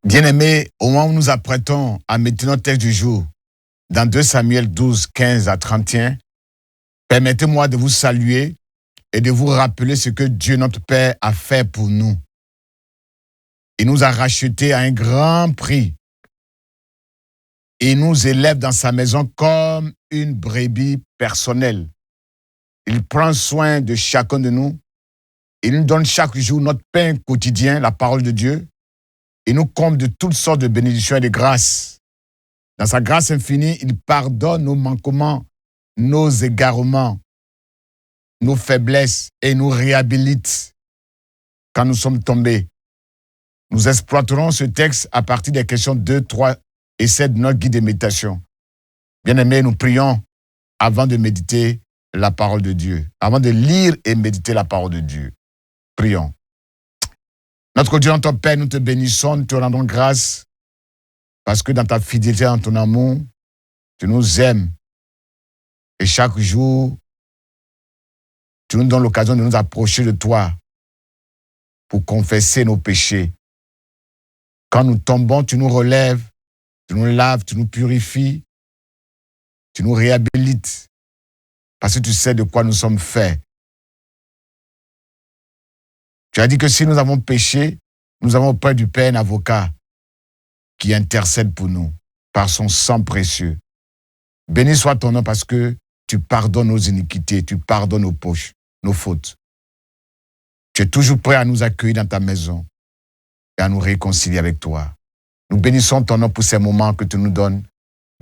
Bien-aimés, au moment où nous apprêtons à méditer notre texte du jour, dans 2 Samuel 12, 15 à 31, permettez-moi de vous saluer et de vous rappeler ce que Dieu notre Père a fait pour nous. Il nous a rachetés à un grand prix. Il nous élève dans sa maison comme une brebis personnelle. Il prend soin de chacun de nous. Il nous donne chaque jour notre pain quotidien, la parole de Dieu. Il nous comble de toutes sortes de bénédictions et de grâces. Dans sa grâce infinie, il pardonne nos manquements, nos égarements, nos faiblesses et nous réhabilite quand nous sommes tombés. Nous exploiterons ce texte à partir des questions 2, 3 et 7 de notre guide de méditation. Bien-aimés, nous prions avant de méditer la parole de Dieu, avant de lire et méditer la parole de Dieu. Prions. Notre Dieu, notre Père, nous te bénissons, nous te rendons grâce parce que dans ta fidélité, dans ton amour, tu nous aimes. Et chaque jour, tu nous donnes l'occasion de nous approcher de toi pour confesser nos péchés. Quand nous tombons, tu nous relèves, tu nous laves, tu nous purifies, tu nous réhabilites parce que tu sais de quoi nous sommes faits. Tu as dit que si nous avons péché, nous avons auprès du Père un avocat qui intercède pour nous par son sang précieux. Béni soit ton nom parce que tu pardonnes nos iniquités, tu pardonnes nos fautes. Tu es toujours prêt à nous accueillir dans ta maison et à nous réconcilier avec toi. Nous bénissons ton nom pour ces moments que tu nous donnes.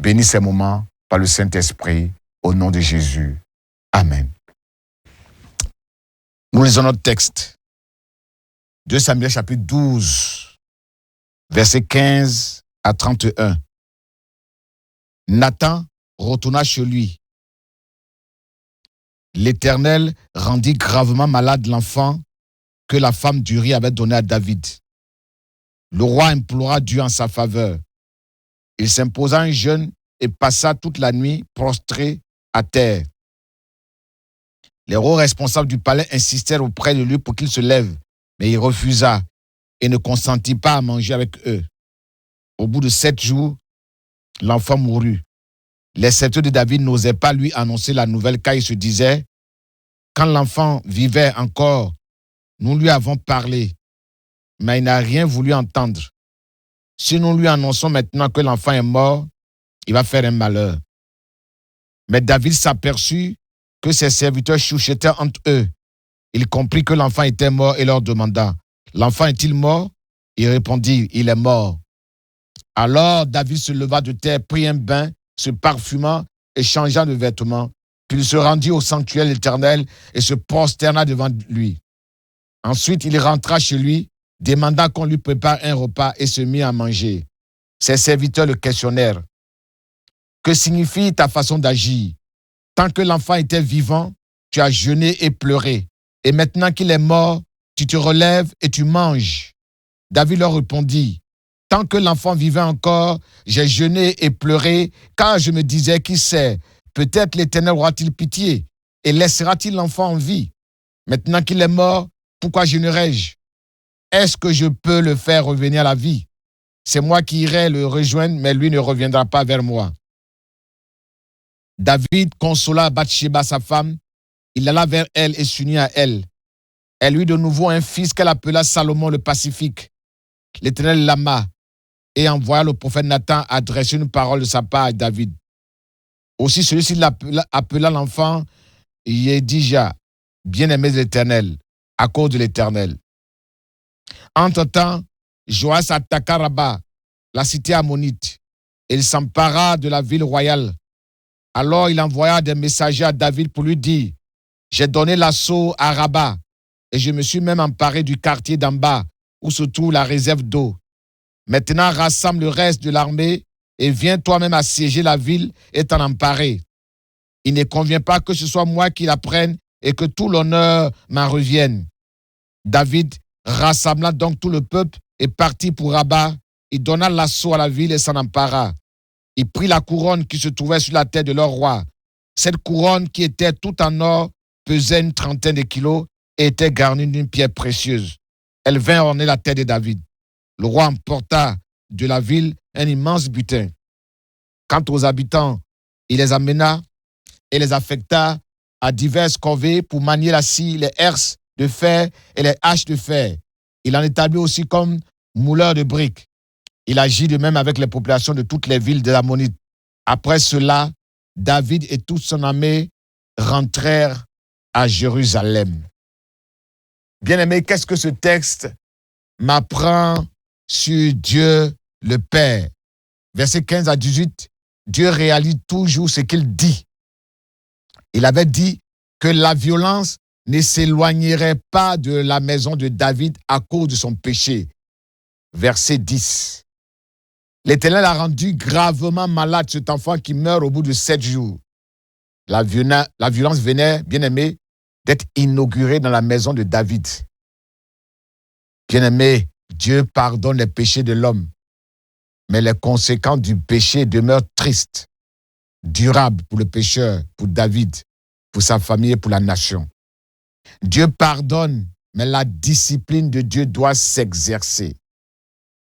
Bénis ces moments par le Saint-Esprit, au nom de Jésus. Amen. Nous lisons notre texte. 2 Samuel chapitre 12, versets 15 à 31. Nathan retourna chez lui. L'Éternel rendit gravement malade l'enfant que la femme d'Uri avait donné à David. Le roi implora Dieu en sa faveur. Il s'imposa un jeûne et passa toute la nuit prostré à terre. Les hauts responsables du palais insistèrent auprès de lui pour qu'il se lève, mais il refusa et ne consentit pas à manger avec eux. Au bout de 7 jours, l'enfant mourut. Les serviteurs de David n'osaient pas lui annoncer la nouvelle car ils se disaient « Quand l'enfant vivait encore, nous lui avons parlé, mais il n'a rien voulu entendre. Si nous lui annonçons maintenant que l'enfant est mort, il va faire un malheur. » Mais David s'aperçut que ses serviteurs chuchotaient entre eux. Il comprit que l'enfant était mort et leur demanda « L'enfant est-il mort ?» Ils répondirent « Il est mort. » Alors David se leva de terre, prit un bain, se parfuma et changea de vêtements. Puis il se rendit au sanctuaire de l'Éternel et se prosterna devant lui. Ensuite, il rentra chez lui, demanda qu'on lui prépare un repas et se mit à manger. Ses serviteurs le questionnèrent. « Que signifie ta façon d'agir? Tant que l'enfant était vivant, tu as jeûné et pleuré. Et maintenant qu'il est mort, tu te relèves et tu manges. » David leur répondit, « Tant que l'enfant vivait encore, j'ai jeûné et pleuré, car je me disais, qui sait, peut-être l'Éternel aura-t-il pitié et laissera-t-il l'enfant en vie? Maintenant qu'il est mort, pourquoi jeûnerai-je? Est-ce que je peux le faire revenir à la vie? C'est moi qui irai le rejoindre, mais lui ne reviendra pas vers moi. » David consola Bathsheba, sa femme. Il alla vers elle et s'unit à elle. Elle eut de nouveau un fils qu'elle appela Salomon le Pacifique. L'Éternel l'ama et envoya le prophète Nathan adresser une parole de sa part à David. Aussi celui-ci appela l'enfant Yedija, bien-aimé de l'Éternel, à cause de l'Éternel. Entre-temps, Joas attaqua Rabba, la cité ammonite, et il s'empara de la ville royale. Alors il envoya des messagers à David pour lui dire « J'ai donné l'assaut à Rabba et je me suis même emparé du quartier d'en bas où se trouve la réserve d'eau. Maintenant rassemble le reste de l'armée et viens toi-même assiéger la ville et t'en emparer. Il ne convient pas que ce soit moi qui la prenne et que tout l'honneur m'en revienne. » David rassembla donc tout le peuple et partit pour Rabba. Il donna l'assaut à la ville et s'en empara. Il prit la couronne qui se trouvait sur la tête de leur roi. Cette couronne qui était tout en or pesait une trentaine de kilos et était garnie d'une pierre précieuse. Elle vint orner la tête de David. Le roi emporta de la ville un immense butin. Quant aux habitants, il les amena et les affecta à diverses corvées pour manier la scie, les herses de fer et les haches de fer. Il en établit aussi comme mouleur de briques. Il agit de même avec les populations de toutes les villes des Ammonites. Après cela, David et toute son armée rentrèrent à Jérusalem. Bien-aimé, qu'est-ce que ce texte m'apprend sur Dieu le Père? Versets 15 à 18, Dieu réalise toujours ce qu'il dit. Il avait dit que la violence ne s'éloignerait pas de la maison de David à cause de son péché. Verset 10. L'Éternel a rendu gravement malade cet enfant qui meurt au bout de 7 jours. La violence venait, bien-aimé, d'être inaugurée dans la maison de David. Bien-aimé, Dieu pardonne les péchés de l'homme, mais les conséquences du péché demeurent tristes, durables pour le pécheur, pour David, pour sa famille et pour la nation. Dieu pardonne, mais la discipline de Dieu doit s'exercer.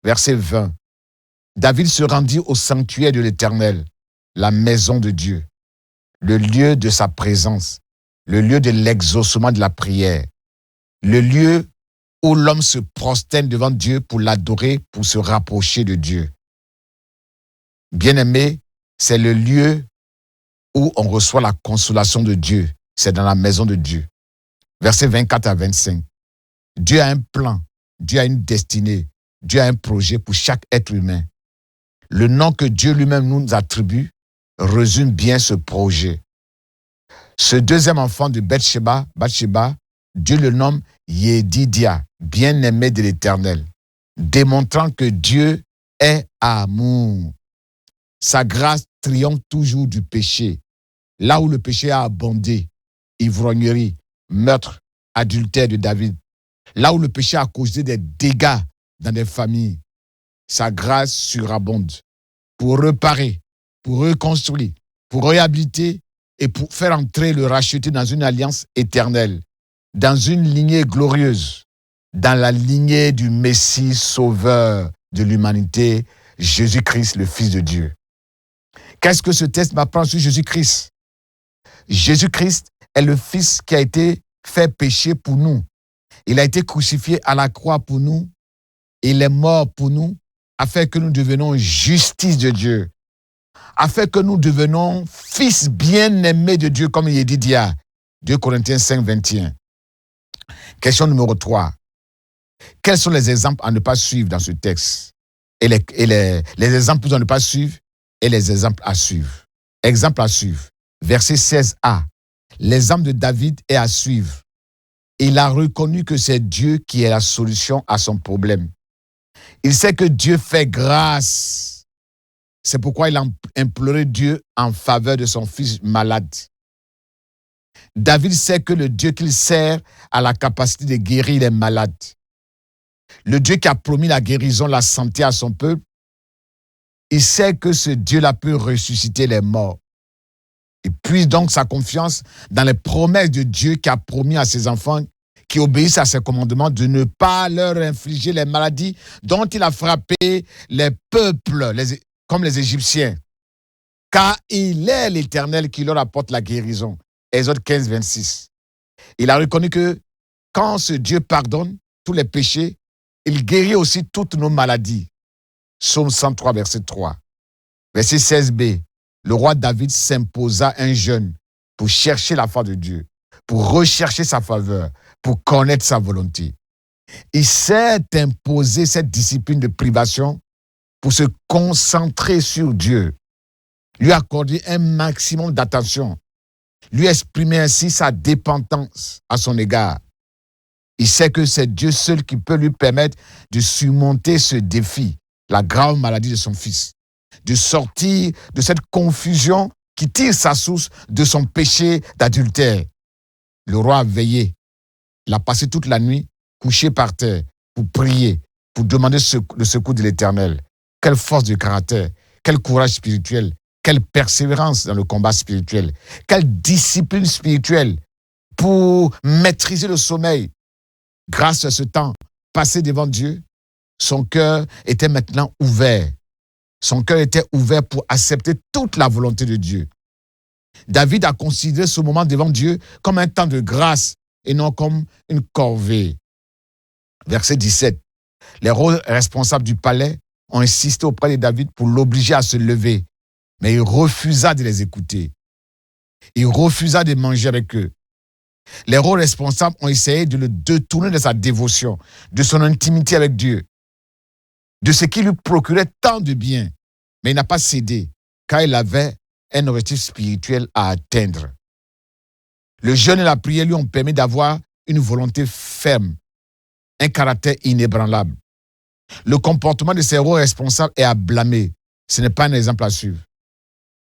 Verset 20. David se rendit au sanctuaire de l'Éternel, la maison de Dieu, le lieu de sa présence, le lieu de l'exaucement de la prière, le lieu où l'homme se prosterne devant Dieu pour l'adorer, pour se rapprocher de Dieu. Bien-aimé, c'est le lieu où on reçoit la consolation de Dieu. C'est dans la maison de Dieu. Versets 24 à 25. Dieu a un plan, Dieu a une destinée, Dieu a un projet pour chaque être humain. Le nom que Dieu lui-même nous attribue résume bien ce projet. Ce deuxième enfant de Bathsheba, Dieu le nomme Yedidia, bien-aimé de l'Éternel, démontrant que Dieu est amour. Sa grâce triomphe toujours du péché. Là où le péché a abondé, ivrognerie, meurtre, adultère de David, là où le péché a causé des dégâts dans des familles, sa grâce surabonde pour réparer, pour reconstruire, pour réhabiliter et pour faire entrer le racheté dans une alliance éternelle, dans une lignée glorieuse, dans la lignée du Messie sauveur de l'humanité, Jésus-Christ, le Fils de Dieu. Qu'est-ce que ce texte m'apprend sur Jésus-Christ? Jésus-Christ est le Fils qui a été fait péché pour nous. Il a été crucifié à la croix pour nous. Il est mort pour nous, afin que nous devenions justice de Dieu, afin que nous devenions fils bien-aimés de Dieu, comme il est dit hier, 2 Corinthiens 5, 21. Question numéro 3. Quels sont les exemples à ne pas suivre dans ce texte? Et les exemples à ne pas suivre et les exemples à suivre. Exemple à suivre. Verset 16a. L'exemple de David est à suivre. Il a reconnu que c'est Dieu qui est la solution à son problème. Il sait que Dieu fait grâce. C'est pourquoi il a imploré Dieu en faveur de son fils malade. David sait que le Dieu qu'il sert a la capacité de guérir les malades. Le Dieu qui a promis la guérison, la santé à son peuple, il sait que ce Dieu-là peut ressusciter les morts. Il puise donc sa confiance dans les promesses de Dieu qui a promis à ses enfants qui obéissent à ses commandements de ne pas leur infliger les maladies dont il a frappé les peuples, comme les Égyptiens. Car il est l'Éternel qui leur apporte la guérison. Exode 15, 26. Il a reconnu que quand ce Dieu pardonne tous les péchés, il guérit aussi toutes nos maladies. Psaume 103, verset 3. Verset 16b. Le roi David s'imposa un jeûne pour chercher la face de Dieu, pour rechercher sa faveur, pour connaître sa volonté. Il s'est imposé cette discipline de privation pour se concentrer sur Dieu, lui accorder un maximum d'attention, lui exprimer ainsi sa dépendance à son égard. Il sait que c'est Dieu seul qui peut lui permettre de surmonter ce défi, la grave maladie de son fils, de sortir de cette confusion qui tire sa source de son péché d'adultère. Le roi a veillé. Il a passé toute la nuit couché par terre pour prier, pour demander le secours de l'Éternel. Quelle force de caractère, quel courage spirituel, quelle persévérance dans le combat spirituel, quelle discipline spirituelle pour maîtriser le sommeil. Grâce à ce temps passé devant Dieu, son cœur était maintenant ouvert. Son cœur était ouvert pour accepter toute la volonté de Dieu. David a considéré ce moment devant Dieu comme un temps de grâce et non comme une corvée. Verset 17. Les rôles responsables du palais ont insisté auprès de David pour l'obliger à se lever, mais il refusa de les écouter. Il refusa de manger avec eux. Les rôles responsables ont essayé de le détourner de sa dévotion, de son intimité avec Dieu, de ce qui lui procurait tant de bien, mais il n'a pas cédé, car il avait un objectif spirituel à atteindre. Le jeûne et la prière lui ont permis d'avoir une volonté ferme, un caractère inébranlable. Le comportement de ces rôles responsables est à blâmer. Ce n'est pas un exemple à suivre.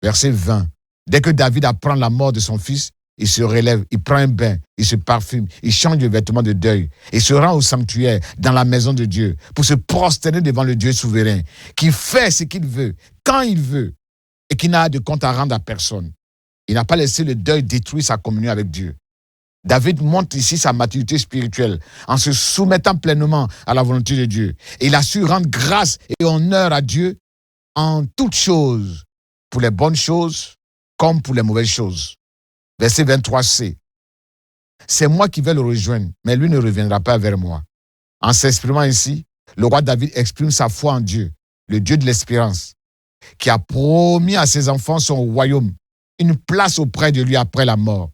Verset 20. Dès que David apprend la mort de son fils, il se relève, il prend un bain, il se parfume, il change de vêtements de deuil et se rend au sanctuaire, dans la maison de Dieu, pour se prosterner devant le Dieu souverain, qui fait ce qu'il veut, quand il veut, et qui n'a de compte à rendre à personne. Il n'a pas laissé le deuil détruire sa communion avec Dieu. David montre ici sa maturité spirituelle en se soumettant pleinement à la volonté de Dieu. Et il a su rendre grâce et honneur à Dieu en toutes choses, pour les bonnes choses comme pour les mauvaises choses. Verset 23c. C'est moi qui vais le rejoindre, mais lui ne reviendra pas vers moi. En s'exprimant ainsi, le roi David exprime sa foi en Dieu, le Dieu de l'espérance, qui a promis à ses enfants son royaume, une place auprès de lui après la mort.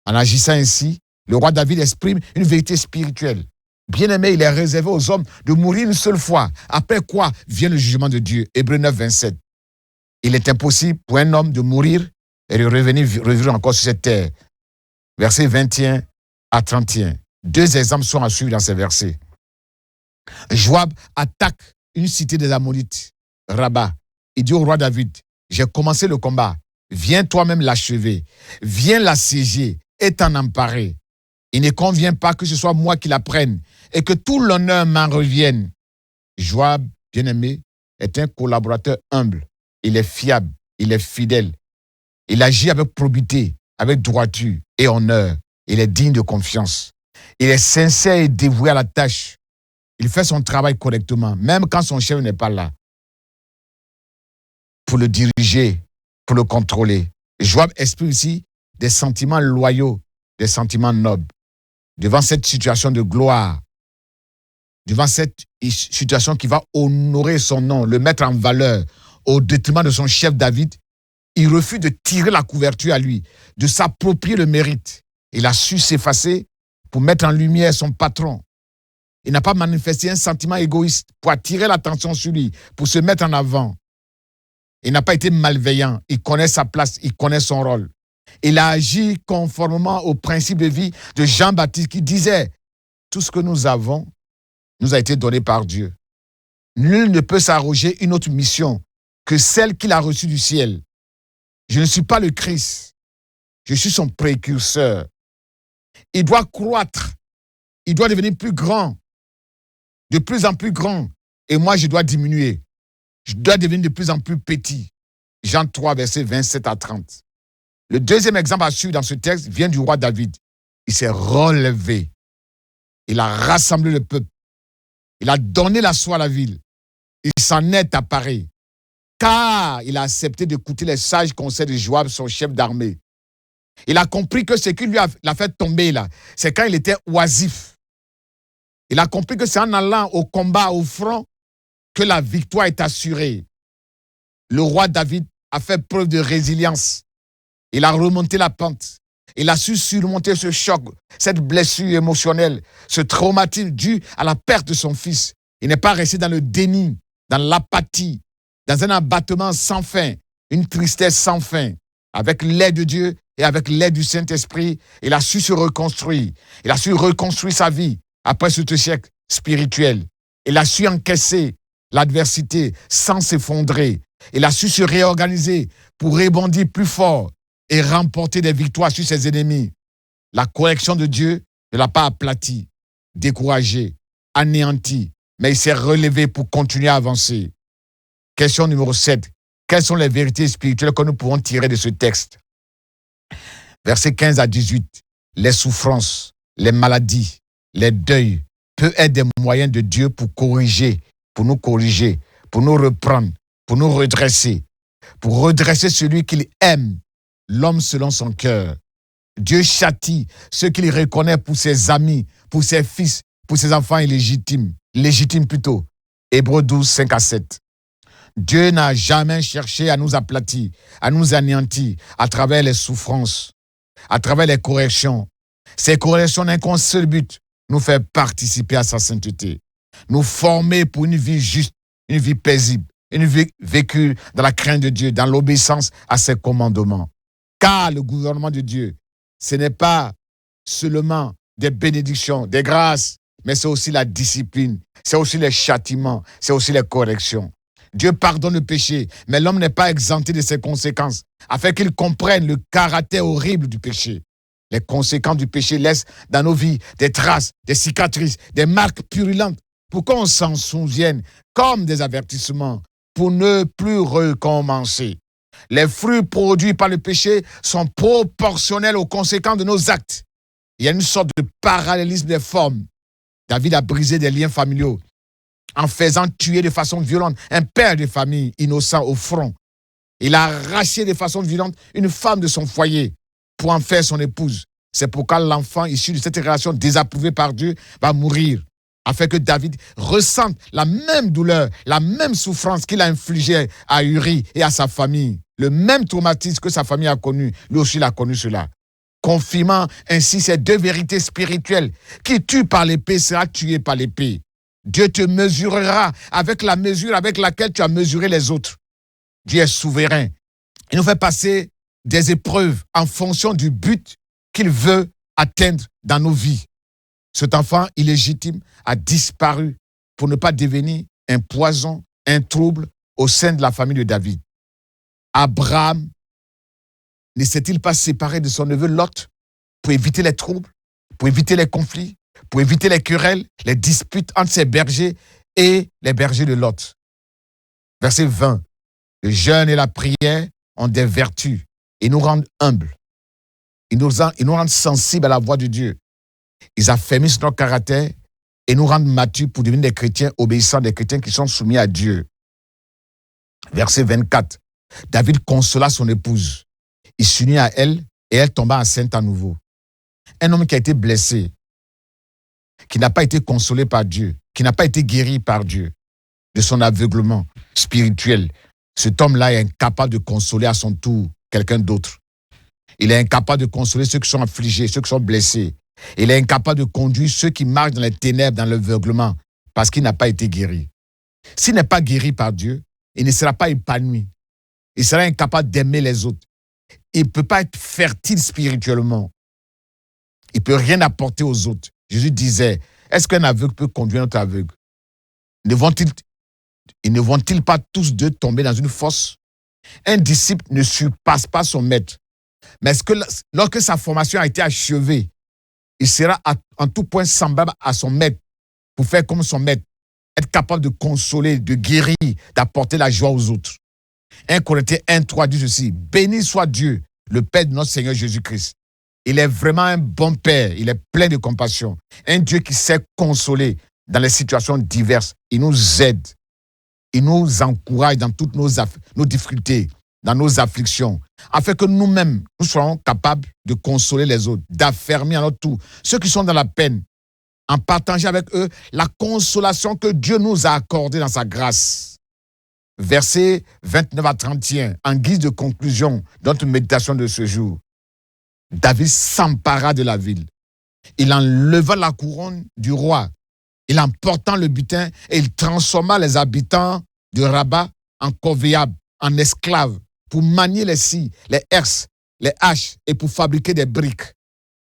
En agissant ainsi, le roi David exprime une vérité spirituelle. Bien-aimé, il est réservé aux hommes de mourir une seule fois, après quoi vient le jugement de Dieu. Hébreux 9, 27. Il est impossible pour un homme de mourir et de revenir encore sur cette terre. Versets 21 à 31. Deux exemples sont à suivre dans ces versets. Joab attaque une cité des Ammonites, Rabat. Il dit au roi David, j'ai commencé le combat, viens toi-même l'achever, viens l'assiéger et t'en emparer. Il ne convient pas que ce soit moi qui la prenne et que tout l'honneur m'en revienne. Joab, bien-aimé, est un collaborateur humble. Il est fiable, il est fidèle. Il agit avec probité, avec droiture et honneur. Il est digne de confiance. Il est sincère et dévoué à la tâche. Il fait son travail correctement, même quand son chef n'est pas là, pour le diriger, pour le contrôler. Joab exprime ici des sentiments loyaux, des sentiments nobles. Devant cette situation de gloire, devant cette situation qui va honorer son nom, le mettre en valeur au détriment de son chef David, il refuse de tirer la couverture à lui, de s'approprier le mérite. Il a su s'effacer pour mettre en lumière son patron. Il n'a pas manifesté un sentiment égoïste pour attirer l'attention sur lui, pour se mettre en avant. Il n'a pas été malveillant. Il connaît sa place, il connaît son rôle. Il a agi conformément au principe de vie de Jean-Baptiste qui disait « Tout ce que nous avons nous a été donné par Dieu. Nul ne peut s'arroger une autre mission que celle qu'il a reçue du ciel. Je ne suis pas le Christ, je suis son précurseur. Il doit croître, il doit devenir plus grand, de plus en plus grand, et moi je dois diminuer. Je dois devenir de plus en plus petit. » Jean 3, versets 27 à 30. Le deuxième exemple à suivre dans ce texte vient du roi David. Il s'est relevé. Il a rassemblé le peuple. Il a donné l'assaut à la ville. Il s'en est apparé. Car il a accepté d'écouter les sages conseils de Joab, son chef d'armée. Il a compris que ce qui l'a fait tomber là, c'est quand il était oisif. Il a compris que c'est en allant au combat, au front, que la victoire est assurée. Le roi David a fait preuve de résilience. Il a remonté la pente. Il a su surmonter ce choc, cette blessure émotionnelle, ce traumatisme dû à la perte de son fils. Il n'est pas resté dans le déni, dans l'apathie, dans un abattement sans fin, une tristesse sans fin. Avec l'aide de Dieu et avec l'aide du Saint-Esprit, il a su se reconstruire. Il a su reconstruire sa vie après ce échec spirituel. Il a su encaisser l'adversité sans s'effondrer. Il a su se réorganiser pour rebondir plus fort et remporter des victoires sur ses ennemis. La correction de Dieu ne l'a pas aplati, découragé, anéanti, mais il s'est relevé pour continuer à avancer. Question numéro 7. Quelles sont les vérités spirituelles que nous pouvons tirer de ce texte? Versets 15 à 18. Les souffrances, les maladies, les deuils, peut être des moyens de Dieu pour corriger, pour nous reprendre, pour nous redresser, pour redresser celui qu'il aime, l'homme selon son cœur. Dieu châtie ceux qu'il reconnaît pour ses amis, pour ses fils, pour ses enfants illégitimes, légitimes plutôt. Hébreux 12, 5 à 7. Dieu n'a jamais cherché à nous aplatir, à nous anéantir à travers les souffrances, à travers les corrections. Ces corrections n'ont qu'un seul but, nous faire participer à sa sainteté, nous former pour une vie juste, une vie paisible, une vie vécue dans la crainte de Dieu, dans l'obéissance à ses commandements. Car le gouvernement de Dieu, ce n'est pas seulement des bénédictions, des grâces, mais c'est aussi la discipline, c'est aussi les châtiments, c'est aussi les corrections. Dieu pardonne le péché, mais l'homme n'est pas exempté de ses conséquences, afin qu'il comprenne le caractère horrible du péché. Les conséquences du péché laissent dans nos vies des traces, des cicatrices, des marques purulentes, pour qu'on s'en souvienne comme des avertissements, pour ne plus recommencer. Les fruits produits par le péché sont proportionnels aux conséquences de nos actes. Il y a une sorte de parallélisme des formes. David a brisé des liens familiaux en faisant tuer de façon violente un père de famille innocent au front. Il a arraché de façon violente une femme de son foyer pour en faire son épouse. C'est pourquoi l'enfant issu de cette relation désapprouvée par Dieu va mourir, afin que David ressente la même douleur, la même souffrance qu'il a infligée à Uri et à sa famille. Le même traumatisme que sa famille a connu, lui aussi il a connu cela. Confirmant ainsi ces deux vérités spirituelles. Qui tue par l'épée sera tué par l'épée. Dieu te mesurera avec la mesure avec laquelle tu as mesuré les autres. Dieu est souverain. Il nous fait passer des épreuves en fonction du but qu'il veut atteindre dans nos vies. Cet enfant illégitime a disparu pour ne pas devenir un poison, un trouble au sein de la famille de David. Abraham ne s'est-il pas séparé de son neveu Lot pour éviter les troubles, pour éviter les conflits, pour éviter les querelles, les disputes entre ses bergers et les bergers de Lot? Verset 20. Le jeûne et la prière ont des vertus et nous rendent humbles. Ils nous rendent sensibles à la voix de Dieu. Ils affermissent notre caractère et nous rendent matures pour devenir des chrétiens obéissants, des chrétiens qui sont soumis à Dieu. Verset 24. David consola son épouse. Il s'unit à elle et elle tomba enceinte à nouveau. Un homme qui a été blessé, qui n'a pas été consolé par Dieu, qui n'a pas été guéri par Dieu de son aveuglement spirituel. Cet homme-là est incapable de consoler à son tour quelqu'un d'autre. Il est incapable de consoler ceux qui sont affligés, ceux qui sont blessés. Il est incapable de conduire ceux qui marchent dans les ténèbres, dans l'aveuglement, parce qu'il n'a pas été guéri. S'il n'est pas guéri par Dieu, il ne sera pas épanoui. Il sera incapable d'aimer les autres. Il ne peut pas être fertile spirituellement. Il ne peut rien apporter aux autres. Jésus disait, est-ce qu'un aveugle peut conduire un autre aveugle? Ne vont-ils pas tous deux tomber dans une fosse? Un disciple ne surpasse pas son maître. Mais est-ce que lorsque sa formation a été achevée, il sera en tout point semblable à son maître pour faire comme son maître, être capable de consoler, de guérir, d'apporter la joie aux autres? 1 Corinthiens 1:3 dit ceci, béni soit Dieu, le Père de notre Seigneur Jésus-Christ. Il est vraiment un bon Père, il est plein de compassion. Un Dieu qui sait consoler dans les situations diverses. Il nous aide, il nous encourage dans toutes nos difficultés, dans nos afflictions, afin que nous-mêmes, nous soyons capables de consoler les autres, d'affermir à notre tour ceux qui sont dans la peine, en partageant avec eux la consolation que Dieu nous a accordée dans sa grâce. Versets 29 à 31, en guise de conclusion de notre méditation de ce jour. David s'empara de la ville. Il enleva la couronne du roi. Il emporta le butin et il transforma les habitants de Rabat en corvéables, en esclaves, pour manier les scies, les herses, les haches et pour fabriquer des briques.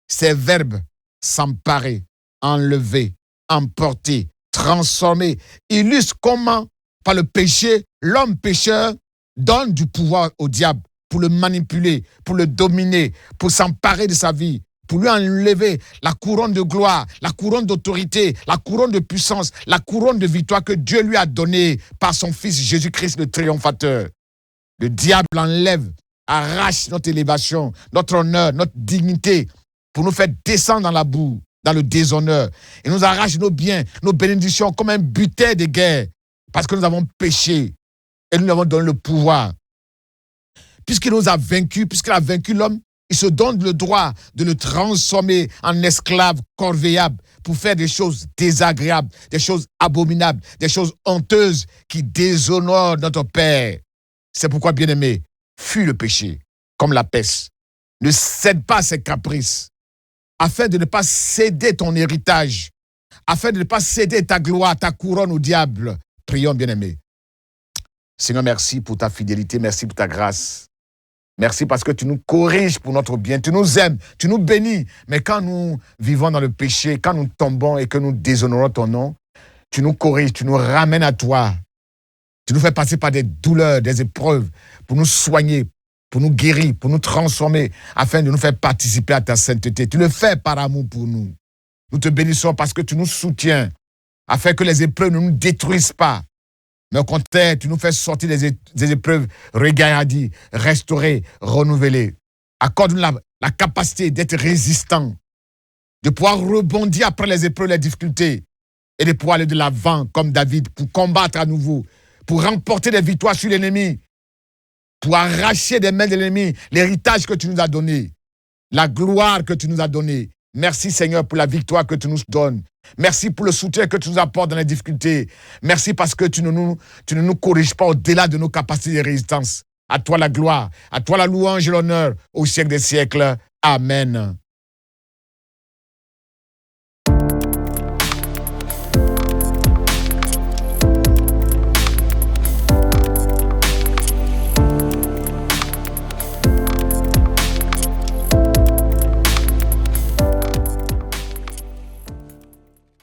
Ces verbes, s'emparer, enlever, emporter, transformer, illustrent comment, par le péché, l'homme pécheur donne du pouvoir au diable pour le manipuler, pour le dominer, pour s'emparer de sa vie, pour lui enlever la couronne de gloire, la couronne d'autorité, la couronne de puissance, la couronne de victoire que Dieu lui a donnée par son Fils Jésus-Christ le triomphateur. Le diable enlève, arrache notre élévation, notre honneur, notre dignité pour nous faire descendre dans la boue. dans le déshonneur. Il nous arrache nos biens, nos bénédictions comme un butin de guerre parce que nous avons péché et nous lui avons donné le pouvoir. Puisqu'il nous a vaincus, puisqu'il a vaincu l'homme, il se donne le droit de le transformer en esclave corvéable pour faire des choses désagréables, des choses abominables, des choses honteuses qui déshonorent notre Père. C'est pourquoi, bien-aimé, fuis le péché comme la peste. Ne cède pas à ses caprices, afin de ne pas céder ton héritage, afin de ne pas céder ta gloire, ta couronne au diable. Prions, bien-aimé. Seigneur, merci pour ta fidélité, merci pour ta grâce. Merci parce que tu nous corriges pour notre bien, tu nous aimes, tu nous bénis. Mais quand nous vivons dans le péché, quand nous tombons et que nous déshonorons ton nom, tu nous corriges, tu nous ramènes à toi. Tu nous fais passer par des douleurs, des épreuves pour nous soigner, pour nous guérir, pour nous transformer, afin de nous faire participer à ta sainteté. Tu le fais par amour pour nous. Nous te bénissons parce que tu nous soutiens, afin que les épreuves ne nous détruisent pas. Mais au contraire, tu nous fais sortir des épreuves regardées, restaurées, renouvelées. Accorde-nous la capacité d'être résistant, de pouvoir rebondir après les épreuves, les difficultés, et de pouvoir aller de l'avant comme David pour combattre à nouveau, pour remporter des victoires sur l'ennemi, pour arracher des mains de l'ennemi l'héritage que tu nous as donné, la gloire que tu nous as donnée. Merci Seigneur pour la victoire que tu nous donnes. Merci pour le soutien que tu nous apportes dans les difficultés. Merci parce que tu ne nous corriges pas au-delà de nos capacités de résistance. À toi la gloire, à toi la louange et l'honneur au siècle des siècles. Amen.